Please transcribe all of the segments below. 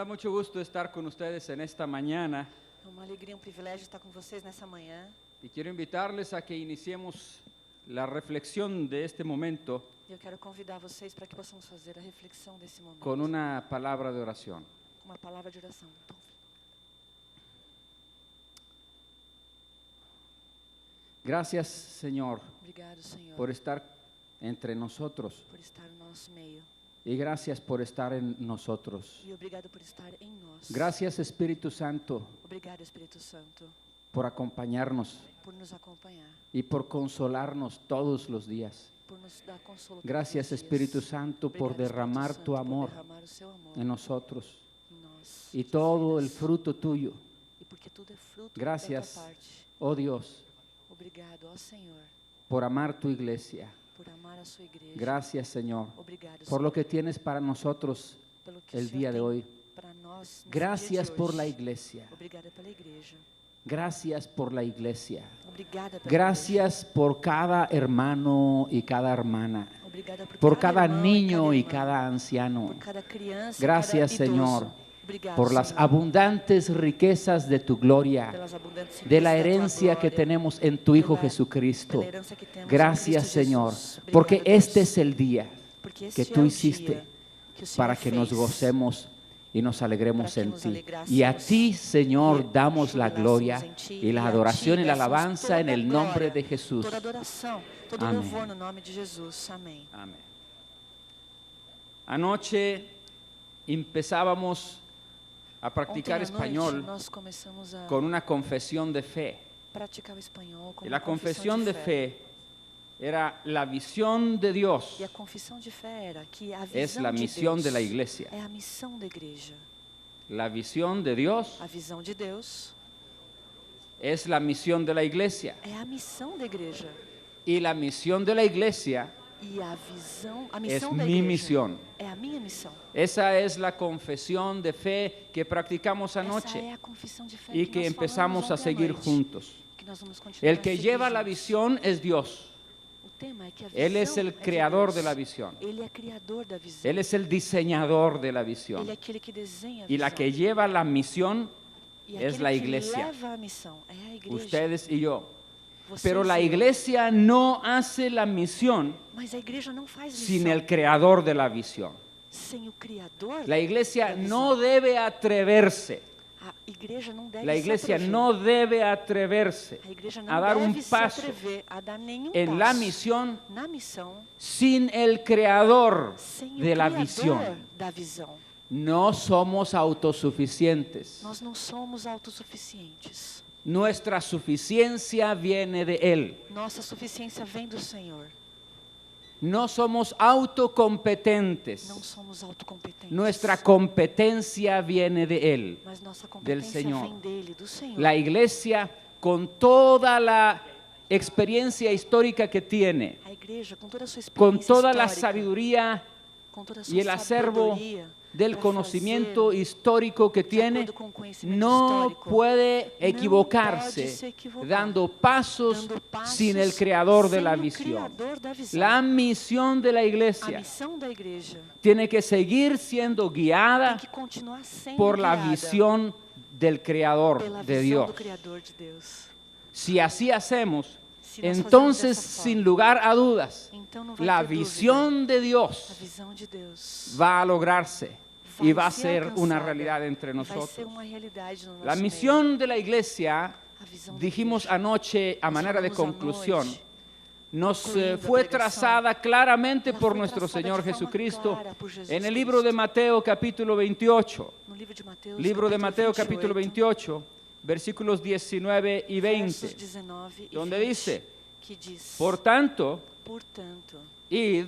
mucho gusto estar con ustedes en esta mañana É uma alegria, um privilégio estar com vocês nessa manhã. y quiero invitarles a que iniciemos la reflexión de este momento E eu quero convidar vocês para que possamos fazer a reflexão desse momento con una palabra de oración. com uma palavra de oração. Gracias, Señor, Obrigado, Senhor, por estar entre nosotros por estar no nosso meio. y gracias por estar en nosotros. E obrigado por estar em nós. Gracias, Espíritu Santo, Obrigado, Espírito Santo, por acompañarnos por nos acompanhar, y por consolarnos todos los días. por nos dar consolo. Gracias, todos os dias. Espíritu Santo, por Obrigado, Espírito derramar Santo, tu por amor derramar o seu amor en nosotros em nós, y suas todo el vidas. fruto tuyo. E porque tudo é fruto Gracias. da tua parte. Oh Dios, Obrigado, ó Senhor, por amar tu iglesia. por amar a sua igreja. Gracias, Señor, Obrigado, por lo Senhor, que tienes para nosotros pelo que el o Senhor día de tem hoy. para nós nesse Gracias dia de por hoje. la iglesia. Obrigada pela igreja. Gracias por la iglesia. Obrigada pela Gracias por cada hermano y cada hermana. igreja. Obrigada Por cada irmão niño y irmã, cada anciano. por cada criança, Gracias, cada idoso. Señor, Obrigado, por las Senhor, abundantes riquezas de tu gloria, pelas abundantes de la riquezas da tua herencia que glória, tenemos en tu Hijo pela- Jesucristo. pela herança que temos em Gracias, Cristo Señor, Jesus. Obrigado, porque Deus, este es el día porque que este tú é o hiciste dia que o Senhor para que nos fez, gocemos y nos alegremos para que en nos ti. alegrásemos Y a ti, Señor, e damos la jubilásemos gloria em ti, y la e a ti adoración y la demos alabanza toda en el glória, nombre de Jesús. toda adoração, todo Amém. louvor no nome de Jesus. Amém. Amén. Anoche empezábamos a practicar Ontem à noite, español nós começamos a con una confesión de fe. praticar o espanhol como Y la uma confesión de fe era la visión de Dios, E a confissão de fé era que a es visão la de misión Deus de la iglesia. é a missão da igreja. La visión de Dios A visão de Deus es la misión de la iglesia. é a missão da igreja. Y la misión de la iglesia, E a visão, a Es missão da mi igreja misión. é a minha missão. esa es la confesión de fe que practicamos Essa anoche é a confissão de fé y que que nós empezamos falamos a ontem à seguir noite, juntos. que nós vamos continuar El a que seguir lleva la juntos. visión es Dios. O tema é que a Él visão es el é de creador Deus. de la visión. Ele é criador da visão. Él es el diseñador de la Ele é visión. aquele que desenha a Y la visão. que lleva la misión E es aquele la que iglesia. leva a missão é a igreja. ustedes y yo. Vocês Pero la e eu. iglesia no hace la misión Mas a igreja não faz sin missão el creador de la visión. sem o criador. La iglesia da visão. no debe atreverse. A igreja não deve La se iglesia atrever. no debe atreverse A igreja não a dar deve un se paso atrever a dar nenhum en la passo misión na missão sin el creador sem de o la criador visión. da visão. No somos autosuficientes. Nós não somos autossuficientes. Nuestra suficiencia viene de Él. Nossa suficiência vem do Senhor. No somos autocompetentes. Não somos autocompetentes. Nuestra competencia viene de Él. Mas nossa del competência Señor. vem dele, do Senhor. La iglesia, con toda la experiencia histórica que tiene, A igreja, com toda a sua con experiência toda la histórica, sabiduría com toda a y sua el acervo sabedoria del para conocimiento fazer histórico que de tiene, acordo com o conhecimento no histórico, puede pode equivocarse se equivocar, dando pasos dando passos sin el creador de sem la o visión. criador da visão. La misión de la A iglesia missão da igreja tiene que seguir siendo tem guiada que continuar sendo por la guiada visión del creador pela de visão Dios. do Criador de Deus. Si así hacemos, Se nós entonces, fazemos dessa sin forma, lugar a dudas, então não vai la ter dúvida. visión de A Dios visão de Deus va a lograrse y va a ser ser una alcançada realidad entre e vai ser nosotros. uma realidade no nosso La meio. misión de la iglesia, A visão da dijimos igreja. anoche a Nós manera de falamos à conclusión, noite, nos concluindo a fue pregação, trazada claramente ela por foi nuestro traçada Señor de forma Jesucristo clara por Jesus en el libro de Cristo. Mateo capítulo 28. No livro de Mateus, Libro de Mateo capítulo capítulo 28, versículos 19 y 20, versos 19 e donde 20, dice, que diz: por tanto, portanto, id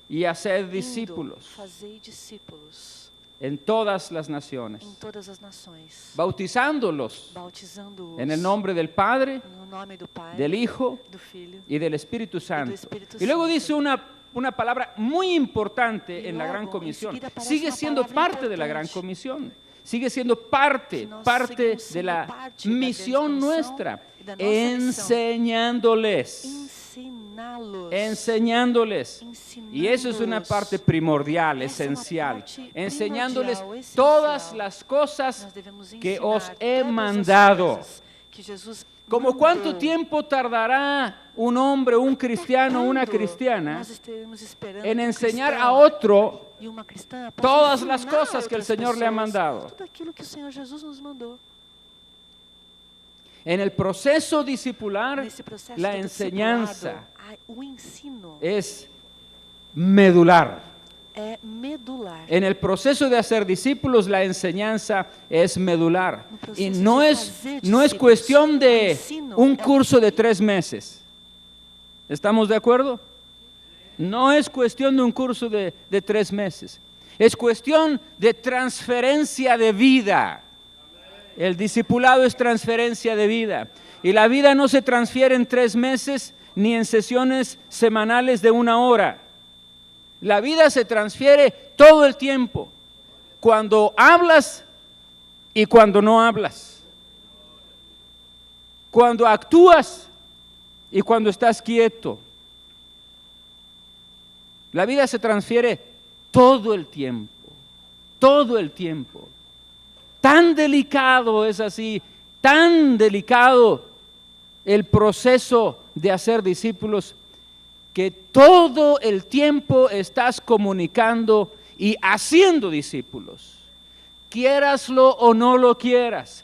y haced indo, discípulos fazei discípulos en todas las naciones, em todas as nações, bautizándolos bautizando-os en el nombre del Padre, no nome do Pai, del Hijo do Filho y del Espíritu Santo. Espíritu Y luego Santo. dice una palabra muy importante Y en la luego, Gran Comisión. enseguida aparece Sigue una siendo palabra parte de la Gran importante. Comisión. Sigue siendo parte Nós de seguimos sendo la parte da grande misión comissão nuestra, e da nossa missão. enseñándoles. ensinando ensiná-los. enseñándoles. Y eso es una Ensinando-os. parte primordial, Essa é uma esencial. parte Enseñándoles primordial, essencial. todas las cosas Nós devemos que ensinar os he todas as mandado. coisas que Jesus ¿Como mandou. cuánto tiempo tardará un hombre, un cristiano, una Quando cristiana nós estaremos esperando en que enseñar cristão a otro e uma cristã possa todas las ensinar cosas que el outras Señor le ha pessoas mandado? tudo aquilo que o Senhor Jesus nos mandou? En el proceso discipular, Nesse processo la do enseñanza discipulado, o ensino es medular. é medular. En el proceso de hacer discípulos, la enseñanza es medular. No proceso Y de no es fazer cuestión de ensino un é- curso de 3 meses. ¿Estamos de acuerdo? No es cuestión de un curso de 3 meses. Es cuestión de transferencia de vida. El discipulado es transferencia de vida. Y la vida no se transfiere en 3 meses ni en sesiones semanales de 1 hora. La vida se transfiere todo el tiempo, cuando hablas y cuando no hablas, cuando actúas y cuando estás quieto. La vida se transfiere todo el tiempo, todo el tiempo. Tan delicado es así, tan delicado el proceso de hacer discípulos, que todo el tiempo estás comunicando y haciendo discípulos. Quieraslo o no lo quieras,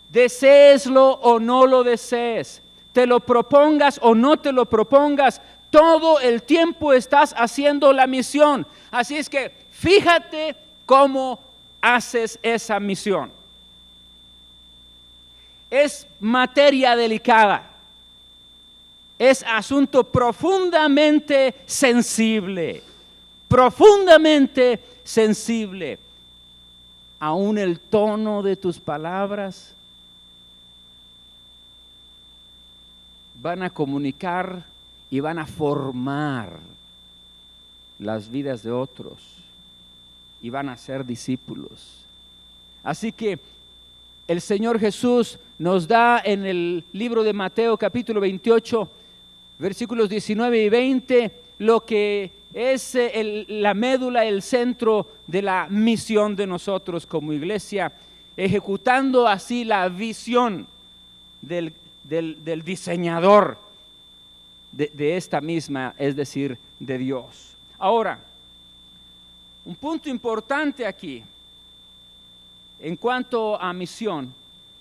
deseeslo o no lo desees, te lo propongas o no te lo propongas, todo el tiempo estás haciendo la misión. Así es que fíjate cómo haces esa misión. Es materia delicada. Es asunto profundamente sensible, profundamente sensible. Aún el tono de tus palabras van a comunicar y van a formar las vidas de otros y van a ser discípulos. Así que el Señor Jesús nos da en el libro de Mateo capítulo 28, versículos 19 y 20, lo que es la médula, el centro de la misión de nosotros como iglesia, ejecutando así la visión del diseñador de esta misma, es decir, de Dios. Ahora, un punto importante aquí, en cuanto a misión,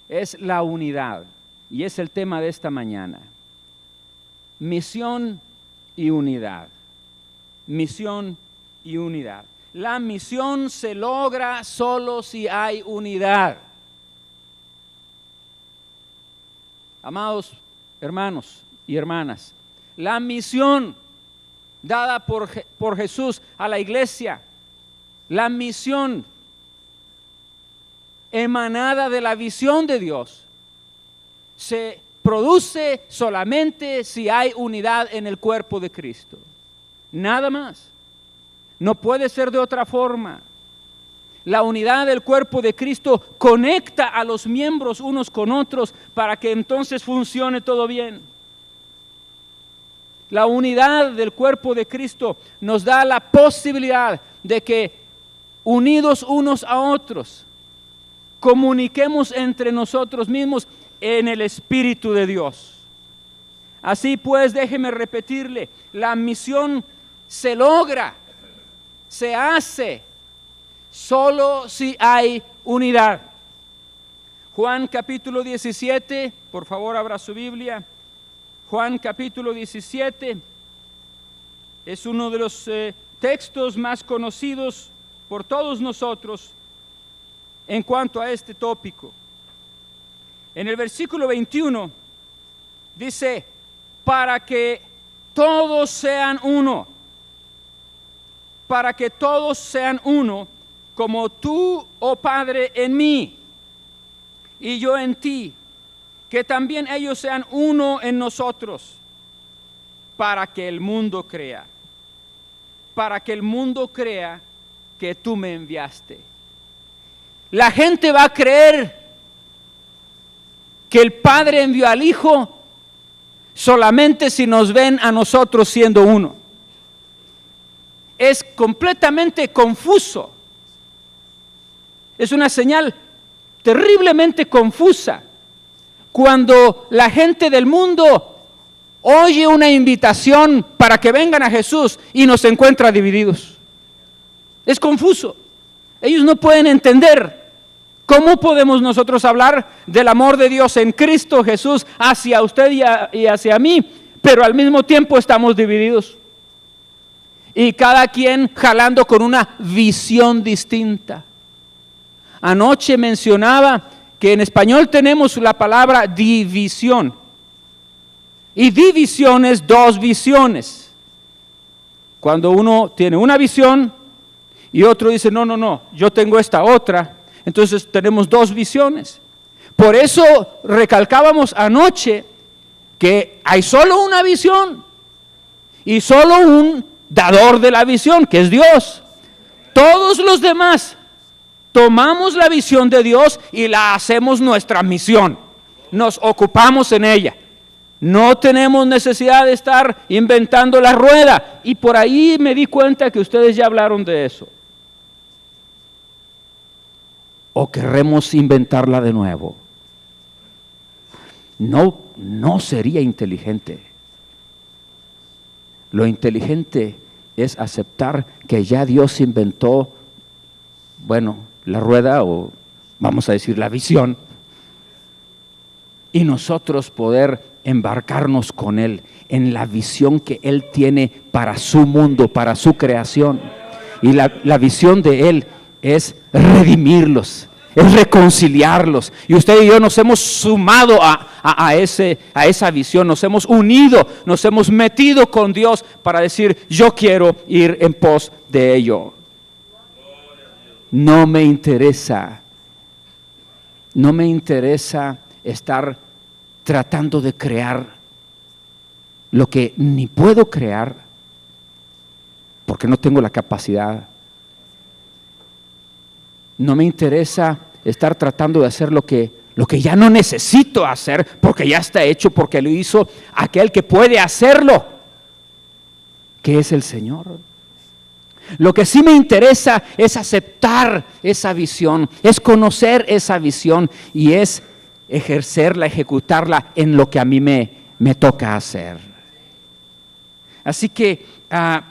es la unidad, y es el tema de esta mañana. Misión y unidad. Misión y unidad. La misión se logra solo si hay unidad. Amados hermanos y hermanas, la misión dada por Jesús a la iglesia, la misión emanada de la visión de Dios, se produce solamente si hay unidad en el cuerpo de Cristo. Nada más. No puede ser de otra forma. La unidad del cuerpo de Cristo conecta a los miembros unos con otros para que entonces funcione todo bien. La unidad del cuerpo de Cristo nos da la posibilidad de que, unidos unos a otros, comuniquemos entre nosotros mismos en el Espíritu de Dios. Así pues, déjeme repetirle, la misión se logra, se hace, solo si hay unidad. Juan capítulo 17, por favor abra su Biblia. Juan capítulo 17 es uno de los textos más conocidos por todos nosotros en cuanto a este tópico. En el versículo 21 dice, para que todos sean uno, para que todos sean uno, como tú, oh Padre, en mí y yo en ti, que también ellos sean uno en nosotros, para que el mundo crea, que tú me enviaste. La gente va a creer que el Padre envió al Hijo solamente si nos ven a nosotros siendo uno. Es completamente confuso. Es una señal terriblemente confusa cuando la gente del mundo oye una invitación para que vengan a Jesús y nos encuentra divididos. Es confuso. Ellos no pueden entender cómo podemos nosotros hablar del amor de Dios en Cristo Jesús hacia usted y hacia mí, pero al mismo tiempo estamos divididos. Y cada quien jalando con una visión distinta. Anoche mencionaba que en español tenemos la palabra división. Y división es dos visiones. Cuando uno tiene una visión y otro dice, no, yo tengo esta otra. Entonces tenemos dos visiones. Por eso recalcábamos anoche que hay solo una visión y solo un dador de la visión, que es Dios. Todos los demás tomamos la visión de Dios y la hacemos nuestra misión. Nos ocupamos en ella. No tenemos necesidad de estar inventando la rueda. Y por ahí me di cuenta que ustedes ya hablaron de eso. ¿O querremos inventarla de nuevo? No sería inteligente. Lo inteligente es aceptar que ya Dios inventó, la rueda, o vamos a decir la visión, y nosotros poder embarcarnos con Él en la visión que Él tiene para su mundo, para su creación. Y la visión de Él es redimirlos, es reconciliarlos. Y usted y yo nos hemos sumado a esa visión, nos hemos unido, nos hemos metido con Dios para decir, yo quiero ir en pos de ello. No me interesa estar tratando de crear lo que ni puedo crear porque no tengo la capacidad. No me interesa estar tratando de hacer lo que ya no necesito hacer porque ya está hecho, porque lo hizo aquel que puede hacerlo, que es el Señor. Lo que sí me interesa es aceptar esa visión, es conocer esa visión y es ejercerla, ejecutarla en lo que a mí me toca hacer. Así que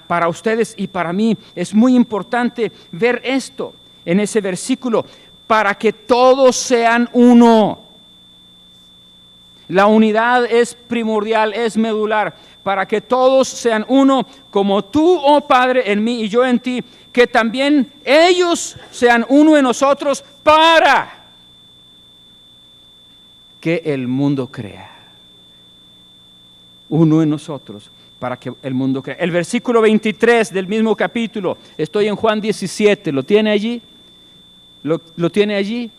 para ustedes y para mí es muy importante ver esto en ese versículo, para que todos sean uno. La unidad es primordial, es medular, para que todos sean uno, como tú, oh Padre, en mí y yo en ti, que también ellos sean uno en nosotros, para que el mundo crea. Uno en nosotros, para que el mundo crea. El versículo 23 del mismo capítulo, estoy en Juan 17, ¿lo tiene allí? ¿Lo tiene allí?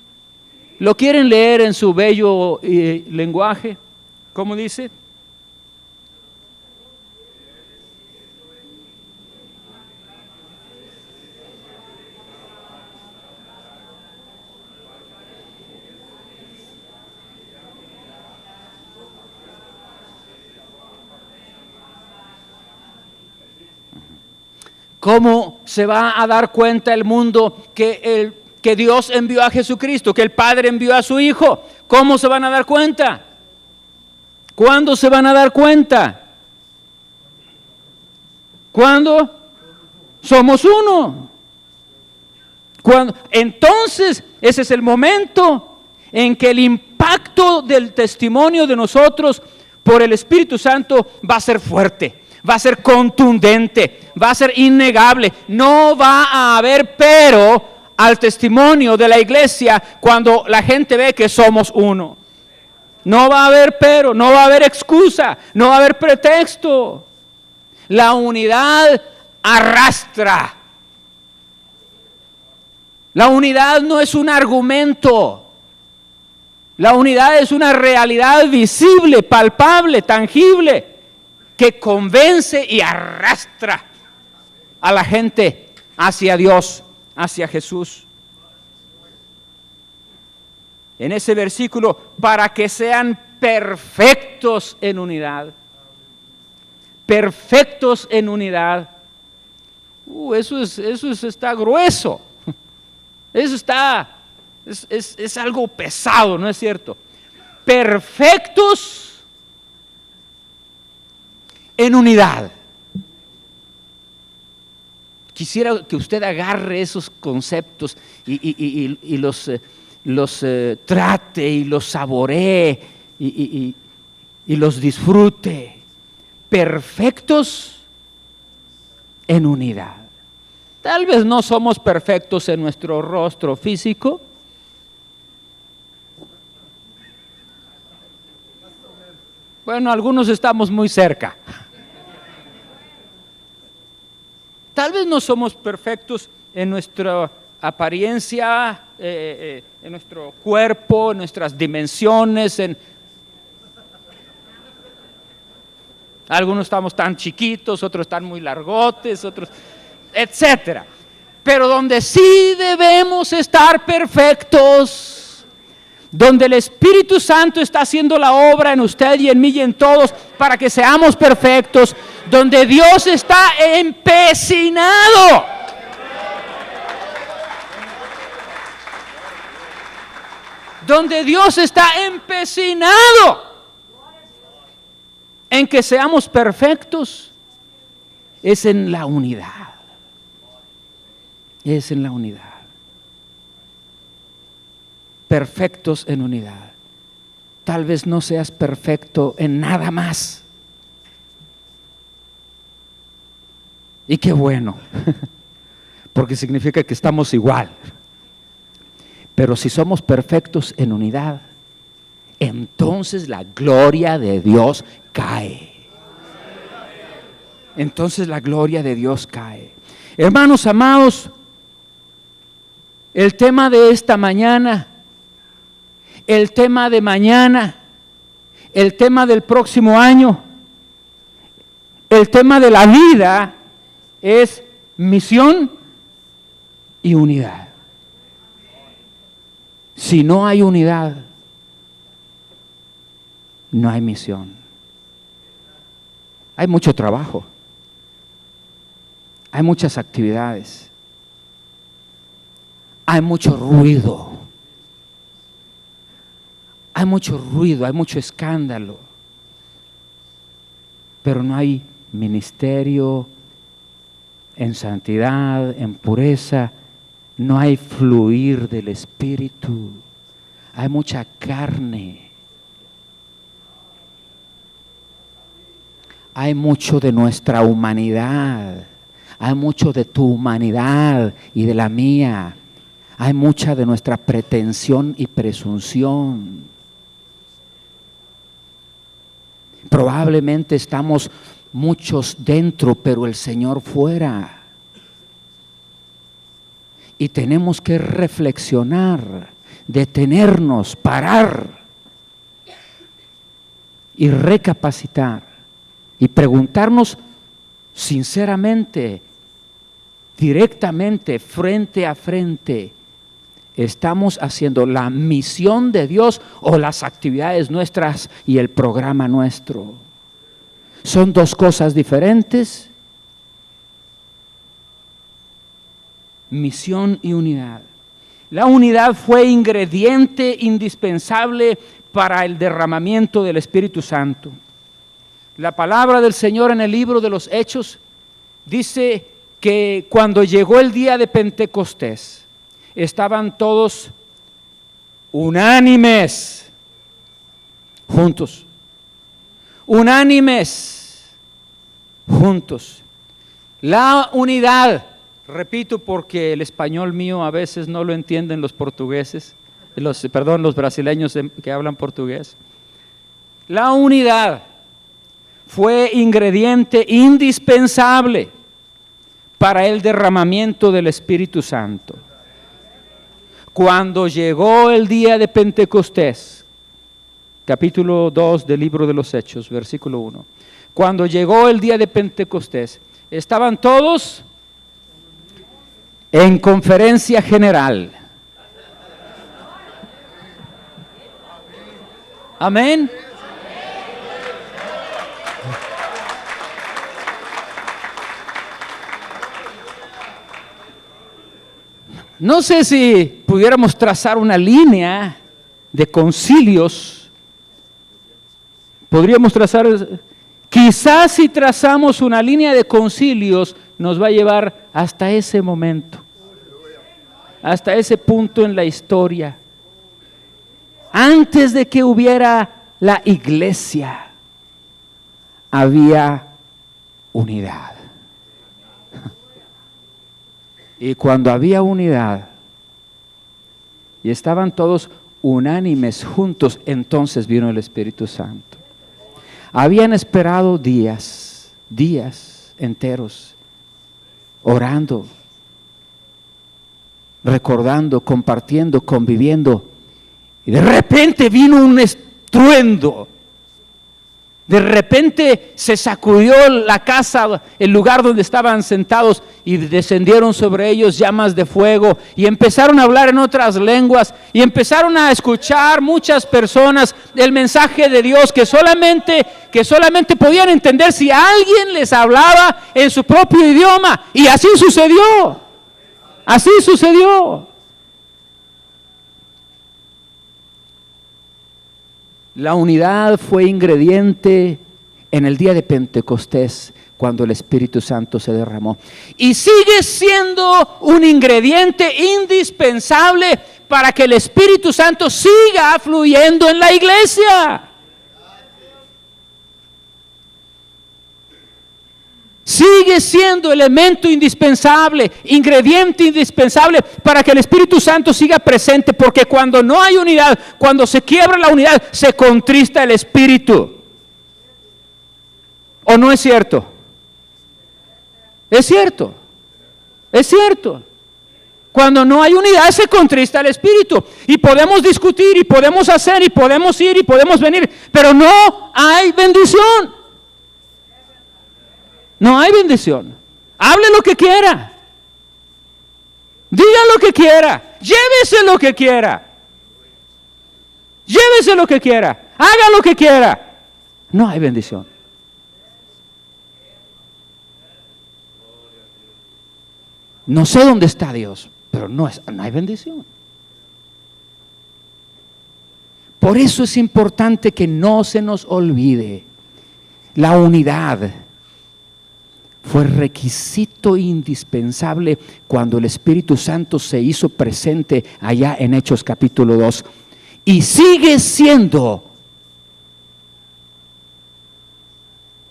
¿Lo quieren leer en su bello lenguaje? ¿Cómo dice? ¿Cómo se va a dar cuenta el mundo que Dios envió a Jesucristo, que el Padre envió a su Hijo? ¿Cómo se van a dar cuenta? ¿Cuándo se van a dar cuenta? ¿Cuándo? Somos uno. Entonces, ese es el momento en que el impacto del testimonio de nosotros por el Espíritu Santo va a ser fuerte, va a ser contundente, va a ser innegable. No va a haber pero al testimonio de la iglesia cuando la gente ve que somos uno. No va a haber pero, no va a haber excusa, no va a haber pretexto. La unidad arrastra. La unidad no es un argumento. La unidad es una realidad visible, palpable, tangible, que convence y arrastra a la gente hacia Dios, hacia Jesús. En ese versículo, para que sean perfectos perfectos en unidad. Perfectos en unidad. Eso está grueso. Eso es algo pesado, ¿no es cierto? Perfectos en unidad. Quisiera que usted agarre esos conceptos y los trate y los saboree y los disfrute. Perfectos en unidad. Tal vez no somos perfectos en nuestro rostro físico. Bueno, algunos estamos muy cerca. Tal vez no somos perfectos en nuestra apariencia, en nuestro cuerpo, en nuestras dimensiones. Algunos estamos tan chiquitos, otros están muy largotes, otros, etcétera. Pero donde sí debemos estar perfectos, donde el Espíritu Santo está haciendo la obra en usted y en mí y en todos para que seamos perfectos, donde Dios está empecinado en que seamos perfectos, es en la unidad. Es en la unidad. Perfectos en unidad. Tal vez no seas perfecto en nada más. Y qué bueno, porque significa que estamos igual. Pero si somos perfectos en unidad, entonces la gloria de Dios cae. Entonces la gloria de Dios cae. Hermanos amados, el tema de esta mañana, el tema de mañana, el tema del próximo año, el tema de la vida es misión y unidad. Si no hay unidad, no hay misión. Hay mucho trabajo, hay muchas actividades, hay mucho ruido, hay mucho escándalo, pero no hay ministerio en santidad, en pureza. No hay fluir del Espíritu, hay mucha carne, hay mucho de nuestra humanidad, hay mucho de tu humanidad y de la mía, hay mucha de nuestra pretensión y presunción. Probablemente estamos muchos dentro, pero el Señor fuera. Y tenemos que reflexionar, detenernos, parar y recapacitar y preguntarnos sinceramente, directamente, frente a frente, ¿estamos haciendo la misión de Dios o las actividades nuestras y el programa nuestro? ¿Son dos cosas diferentes? Misión y unidad. La unidad fue ingrediente indispensable para el derramamiento del Espíritu Santo. La palabra del Señor en el libro de los Hechos dice que cuando llegó el día de Pentecostés, estaban todos unánimes, juntos. Unánimes, juntos. La unidad. Repito porque el español mío a veces no lo entienden los portugueses, los brasileños que hablan portugués. La unidad fue ingrediente indispensable para el derramamiento del Espíritu Santo. Cuando llegó el día de Pentecostés, capítulo 2 del libro de los Hechos, versículo 1. Cuando llegó el día de Pentecostés, estaban todos en conferencia general. Amén. No sé si pudiéramos trazar una línea de concilios. Podríamos trazar, quizás si trazamos una línea de concilios, nos va a llevar hasta ese momento, hasta ese punto en la historia. Antes de que hubiera la iglesia, había unidad. Y cuando había unidad y estaban todos unánimes juntos, entonces vino el Espíritu Santo. Habían esperado días enteros, orando, recordando, compartiendo, conviviendo. Y de repente vino un estruendo. De repente se sacudió la casa, el lugar donde estaban sentados, y descendieron sobre ellos llamas de fuego y empezaron a hablar en otras lenguas y empezaron a escuchar muchas personas el mensaje de Dios que solamente podían entender si alguien les hablaba en su propio idioma. Y así sucedió. Así sucedió. La unidad fue ingrediente en el día de Pentecostés, cuando el Espíritu Santo se derramó. Y sigue siendo un ingrediente indispensable para que el Espíritu Santo siga fluyendo en la iglesia. Sigue siendo elemento indispensable, ingrediente indispensable para que el Espíritu Santo siga presente, porque cuando no hay unidad, cuando se quiebra la unidad, se contrista el Espíritu. ¿O no es cierto? Es cierto, es cierto. Cuando no hay unidad, se contrista el Espíritu. Y podemos discutir, y podemos hacer, y podemos ir, y podemos venir, pero no hay bendición. No hay bendición. Hable lo que quiera. Diga lo que quiera. Llévese lo que quiera. Llévese lo que quiera. Haga lo que quiera. No hay bendición. No sé dónde está Dios, pero no hay bendición. Por eso es importante que no se nos olvide la unidad. Fue requisito indispensable cuando el Espíritu Santo se hizo presente allá en Hechos capítulo 2. Y sigue siendo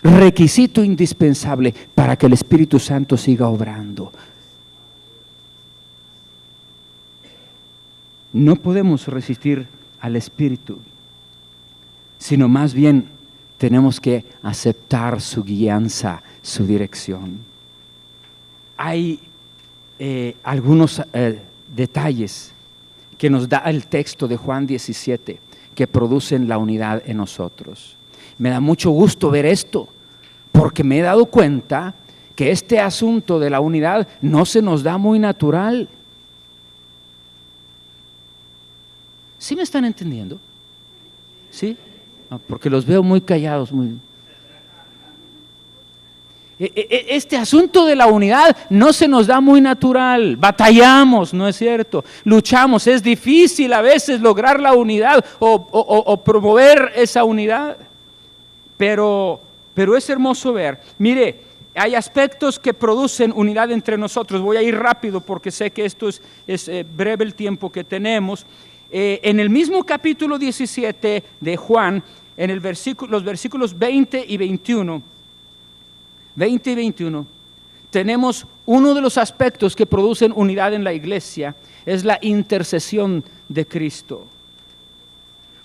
requisito indispensable para que el Espíritu Santo siga obrando. No podemos resistir al Espíritu, sino más bien tenemos que aceptar su guianza, su dirección. Hay algunos detalles que nos da el texto de Juan 17 que producen la unidad en nosotros. Me da mucho gusto ver esto, porque me he dado cuenta que este asunto de la unidad no se nos da muy natural. ¿Sí me están entendiendo? ¿Sí? No, porque los veo muy callados. Este asunto de la unidad no se nos da muy natural. Batallamos, ¿no es cierto? Luchamos, es difícil a veces lograr la unidad o promover esa unidad. Pero es hermoso ver. Mire, hay aspectos que producen unidad entre nosotros. Voy a ir rápido porque sé que esto es breve el tiempo que tenemos. En el mismo capítulo 17 de Juan, en los versículos 20 y 21, tenemos uno de los aspectos que producen unidad en la iglesia, es la intercesión de Cristo.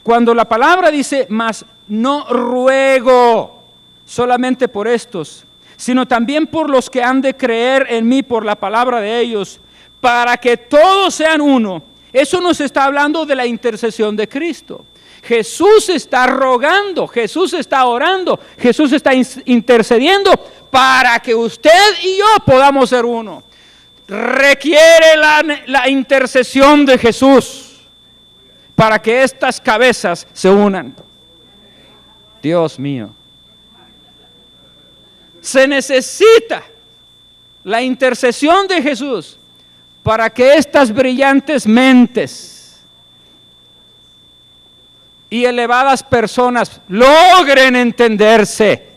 Cuando la palabra dice, mas no ruego solamente por estos, sino también por los que han de creer en mí por la palabra de ellos, para que todos sean uno. Eso nos está hablando de la intercesión de Cristo. Jesús está rogando, Jesús está orando, Jesús está intercediendo para que usted y yo podamos ser uno. Requiere la intercesión de Jesús para que estas cabezas se unan. Dios mío. Se necesita la intercesión de Jesús para que estas brillantes mentes y elevadas personas logren entenderse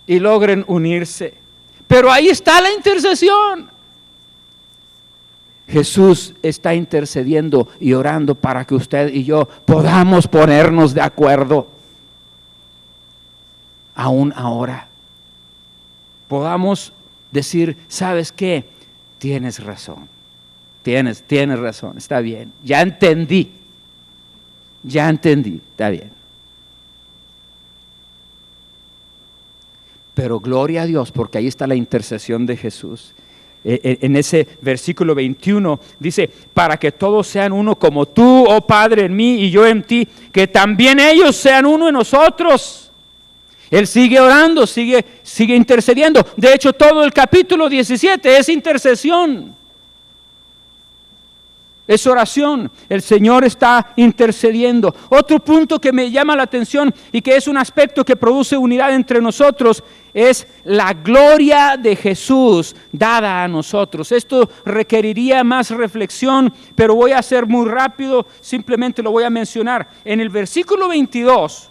y logren unirse. Pero ahí está la intercesión. Jesús está intercediendo y orando para que usted y yo podamos ponernos de acuerdo. Aún ahora podamos decir, ¿sabes qué? Tienes razón, tienes razón, está bien, ya entendí, está bien. Pero gloria a Dios, porque ahí está la intercesión de Jesús. En ese versículo 21 dice, para que todos sean uno como tú, oh Padre, en mí y yo en ti, que también ellos sean uno en nosotros. Él sigue orando, sigue intercediendo. De hecho, todo el capítulo 17 es intercesión. Es oración. El Señor está intercediendo. Otro punto que me llama la atención y que es un aspecto que produce unidad entre nosotros es la gloria de Jesús dada a nosotros. Esto requeriría más reflexión, pero voy a hacer muy rápido, simplemente lo voy a mencionar. En el versículo 22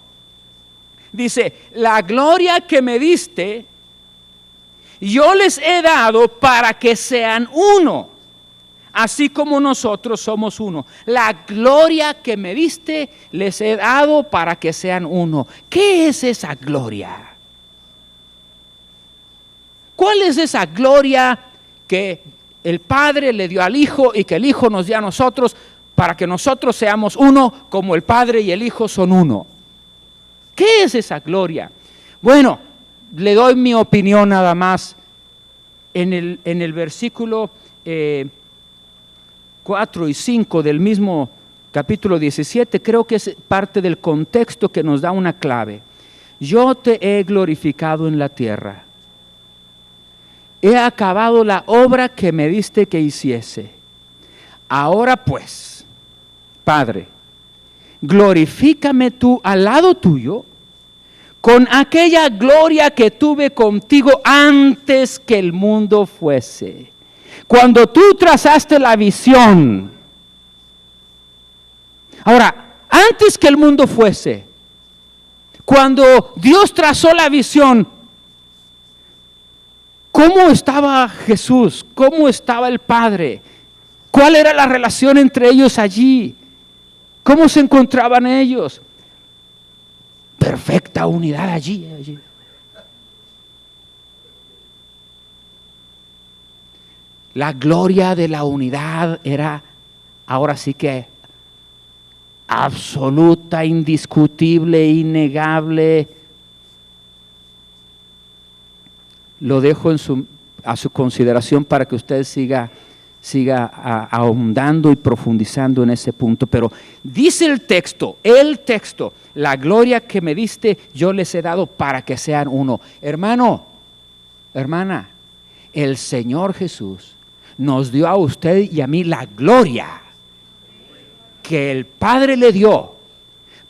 dice, la gloria que me diste, yo les he dado para que sean uno, así como nosotros somos uno. La gloria que me diste, les he dado para que sean uno. ¿Qué es esa gloria? ¿Cuál es esa gloria que el Padre le dio al Hijo y que el Hijo nos dio a nosotros para que nosotros seamos uno como el Padre y el Hijo son uno? ¿Qué es esa gloria? Bueno, le doy mi opinión nada más. En el versículo 4 y 5 del mismo capítulo 17, creo que es parte del contexto que nos da una clave. Yo te he glorificado en la tierra. He acabado la obra que me diste que hiciese. Ahora pues, Padre, glorifícame tú al lado tuyo con aquella gloria que tuve contigo antes que el mundo fuese. Cuando tú trazaste la visión. Ahora, antes que el mundo fuese, cuando Dios trazó la visión, ¿cómo estaba Jesús? ¿Cómo estaba el Padre? ¿Cuál era la relación entre ellos allí? ¿Cómo se encontraban ellos? Perfecta unidad allí. La gloria de la unidad era ahora sí que absoluta, indiscutible, innegable. Lo dejo a su consideración para que usted siga ahondando y profundizando en ese punto. Pero dice el texto, la gloria que me diste yo les he dado para que sean uno. Hermano, hermana, el Señor Jesús nos dio a usted y a mí la gloria que el Padre le dio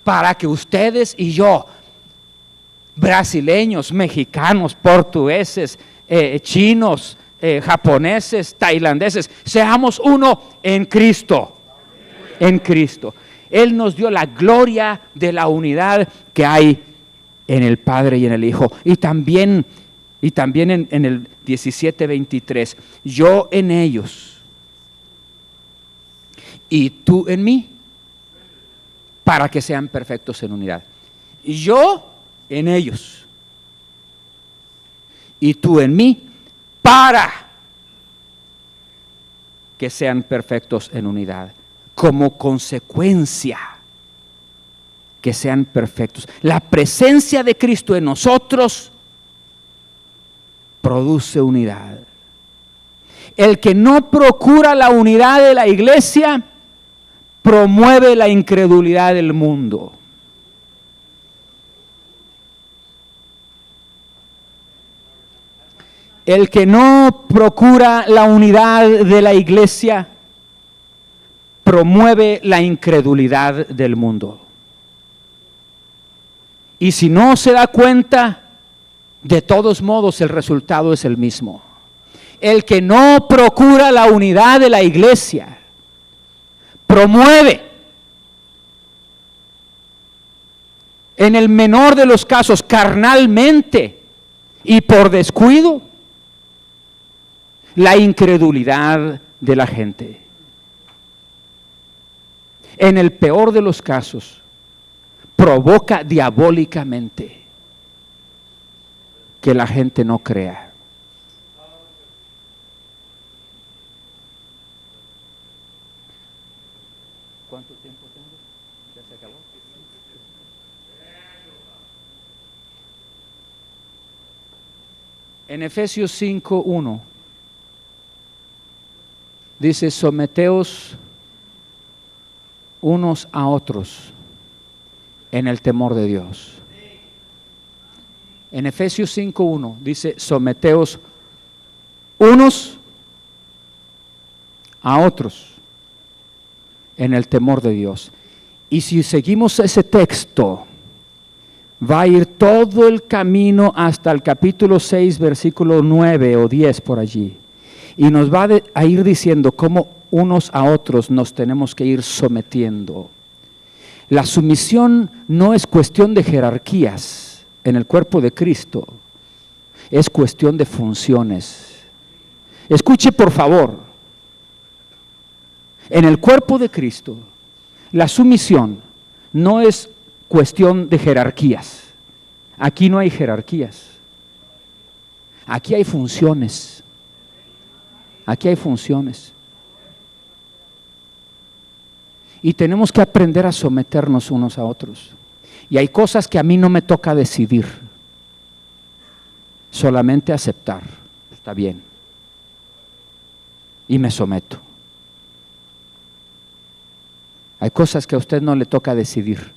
para que ustedes y yo, brasileños, mexicanos, portugueses, chinos, japoneses, tailandeses, seamos uno en Cristo. En Cristo. Él nos dio la gloria de la unidad que hay en el Padre y en el Hijo. Y también en el 17:23, yo en ellos y tú en mí, para que sean perfectos en unidad. Yo en ellos y tú en mí, para que sean perfectos en unidad. Como consecuencia, que sean perfectos. La presencia de Cristo en nosotros produce unidad. El que no procura la unidad de la iglesia promueve la incredulidad del mundo. El que no procura la unidad de la iglesia promueve la incredulidad del mundo. Y si no se da cuenta, de todos modos el resultado es el mismo. El que no procura la unidad de la iglesia, promueve, en el menor de los casos, carnalmente y por descuido, la incredulidad de la gente. En el peor de los casos, provoca diabólicamente que la gente no crea. ¿Cuánto tiempo tengo? ¿Ya se acabó? En Efesios 5:1 dice: someteos unos a otros en el temor de Dios. En Efesios 5:1 dice: someteos unos a otros en el temor de Dios. Y si seguimos ese texto, va a ir todo el camino hasta el capítulo 6, versículo 9 o 10 por allí. Y nos va a ir diciendo cómo unos a otros nos tenemos que ir sometiendo. La sumisión no es cuestión de jerarquías en el cuerpo de Cristo, es cuestión de funciones. Escuche por favor, en el cuerpo de Cristo, la sumisión no es cuestión de jerarquías. Aquí no hay jerarquías. Aquí hay funciones. Aquí hay funciones. Y tenemos que aprender a someternos unos a otros. Y hay cosas que a mí no me toca decidir, solamente aceptar. Está bien. Y me someto. Hay cosas que a usted no le toca decidir.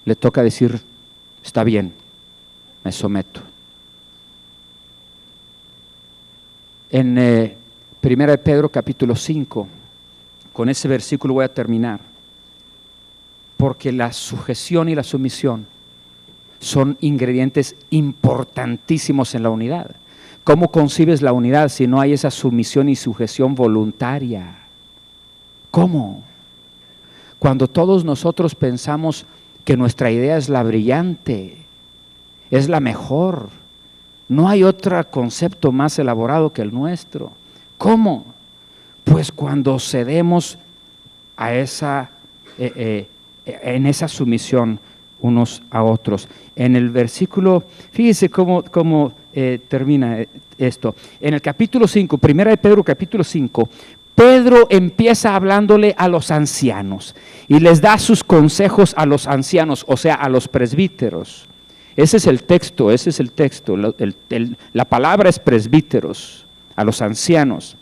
Le toca decir, está bien, me someto. En 1 de Pedro capítulo 5, con ese versículo voy a terminar, porque la sujeción y la sumisión son ingredientes importantísimos en la unidad. ¿Cómo concibes la unidad si no hay esa sumisión y sujeción voluntaria? ¿Cómo? Cuando todos nosotros pensamos que nuestra idea es la brillante, es la mejor, no hay otro concepto más elaborado que el nuestro. ¿Cómo? Pues cuando cedemos a en esa sumisión unos a otros. En el versículo, fíjese cómo termina esto. En el capítulo 5, 1 de Pedro capítulo 5, Pedro empieza hablándole a los ancianos y les da sus consejos a los ancianos, o sea, a los presbíteros. Ese es el texto. La palabra es presbíteros, a los ancianos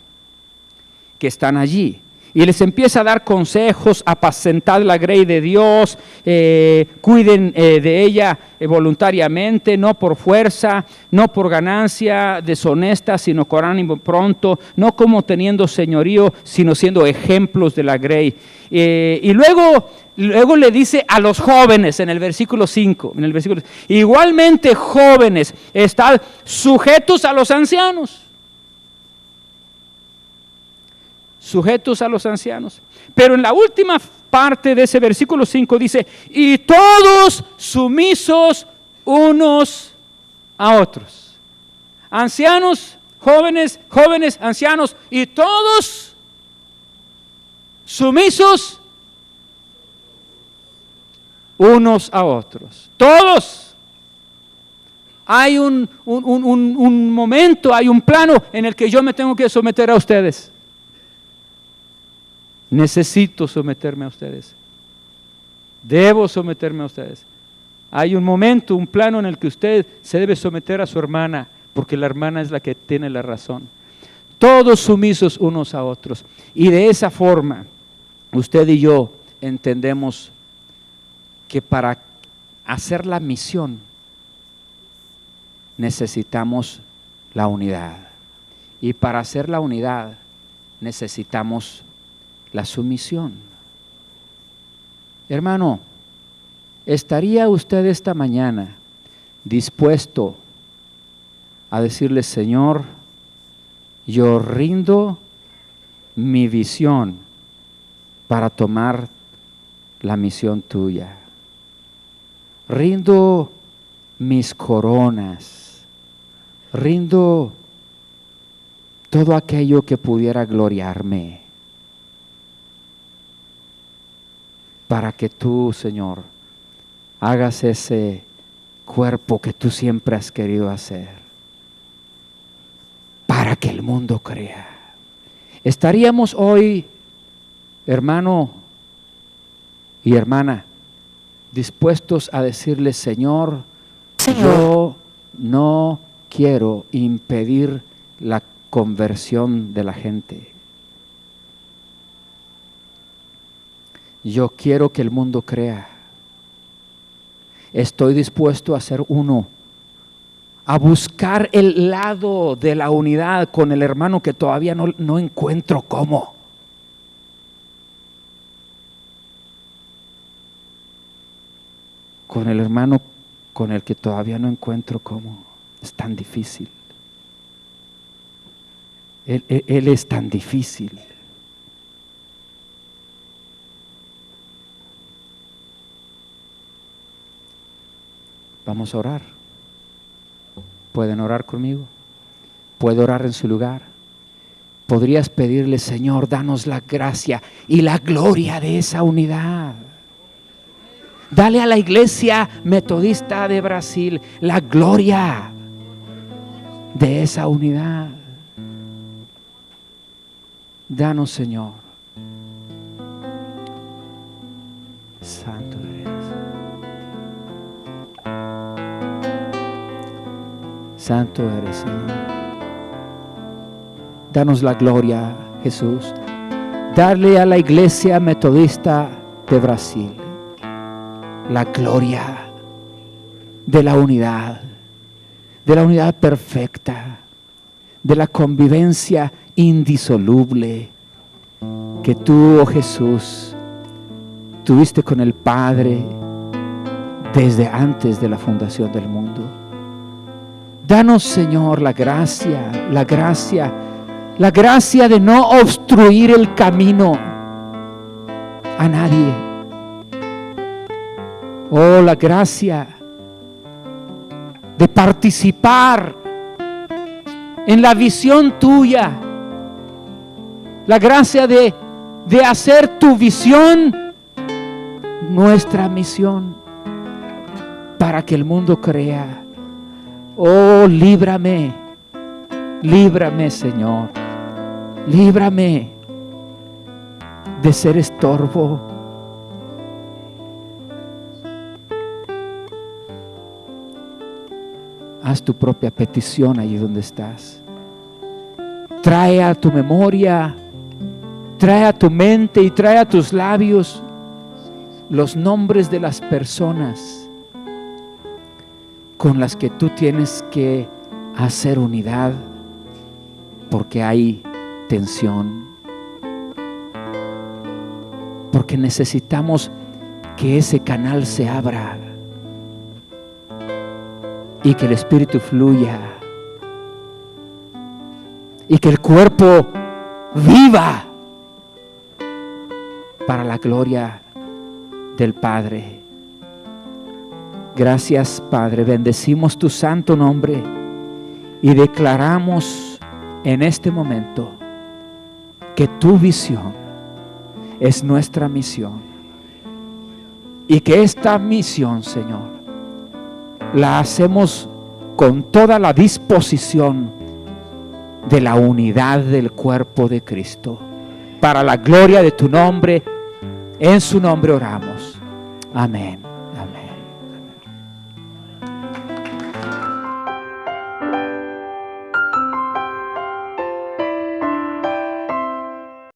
que están allí. Y les empieza a dar consejos: apacentad la grey de Dios, cuiden de ella voluntariamente, no por fuerza, no por ganancia deshonesta, sino con ánimo pronto, no como teniendo señorío, sino siendo ejemplos de la grey. Y luego le dice a los jóvenes en el versículo 5, igualmente jóvenes, estad sujetos a los ancianos. Sujetos a los ancianos. Pero en la última parte de ese versículo 5 dice: y todos sumisos unos a otros. Ancianos, jóvenes, ancianos, y todos sumisos unos a otros. Todos. Hay un momento, hay un plano en el que yo me tengo que someter a ustedes. Necesito someterme a ustedes. Debo someterme a ustedes. Hay un momento, un plano en el que usted se debe someter a su hermana, porque la hermana es la que tiene la razón. Todos sumisos unos a otros. Y de esa forma, usted y yo entendemos que para hacer la misión necesitamos la unidad. Y para hacer la unidad necesitamos la sumisión. Hermano, ¿estaría usted esta mañana dispuesto a decirle: Señor, yo rindo mi visión para tomar la misión tuya. Rindo mis coronas, rindo todo aquello que pudiera gloriarme, para que tú, Señor, hagas ese cuerpo que tú siempre has querido hacer, para que el mundo crea. Estaríamos hoy, hermano y hermana, dispuestos a decirle: Señor, yo no quiero impedir la conversión de la gente. Yo quiero que el mundo crea. Estoy dispuesto a ser uno, a buscar el lado de la unidad con el hermano que todavía no encuentro cómo. Con el hermano con el que todavía no encuentro cómo. Es tan difícil. Él es tan difícil. Vamos a orar. ¿Pueden orar conmigo? ¿Puede orar en su lugar? Podrías pedirle: Señor, danos la gracia y la gloria de esa unidad. Dale a la Iglesia Metodista de Brasil la gloria de esa unidad. Danos, Señor. Santo eres. Santo eres, Señor. Danos la gloria, Jesús. Darle a la Iglesia Metodista de Brasil la gloria de la unidad perfecta, de la convivencia indisoluble que tú, oh Jesús, tuviste con el Padre desde antes de la fundación del mundo. Danos, Señor, la gracia de no obstruir el camino a nadie. Oh, la gracia de participar en la visión tuya. La gracia de hacer tu visión nuestra misión, para que el mundo crea. Oh, líbrame, Señor, líbrame de ser estorbo. Haz tu propia petición allí donde estás. Trae a tu memoria, trae a tu mente y trae a tus labios los nombres de las personas con las que tú tienes que hacer unidad, porque hay tensión, porque necesitamos que ese canal se abra y que el Espíritu fluya y que el cuerpo viva para la gloria del Padre. Gracias, Padre. Bendecimos tu santo nombre y declaramos en este momento que tu visión es nuestra misión y que esta misión, Señor, la hacemos con toda la disposición de la unidad del cuerpo de Cristo, para la gloria de tu nombre. En su nombre oramos. Amén.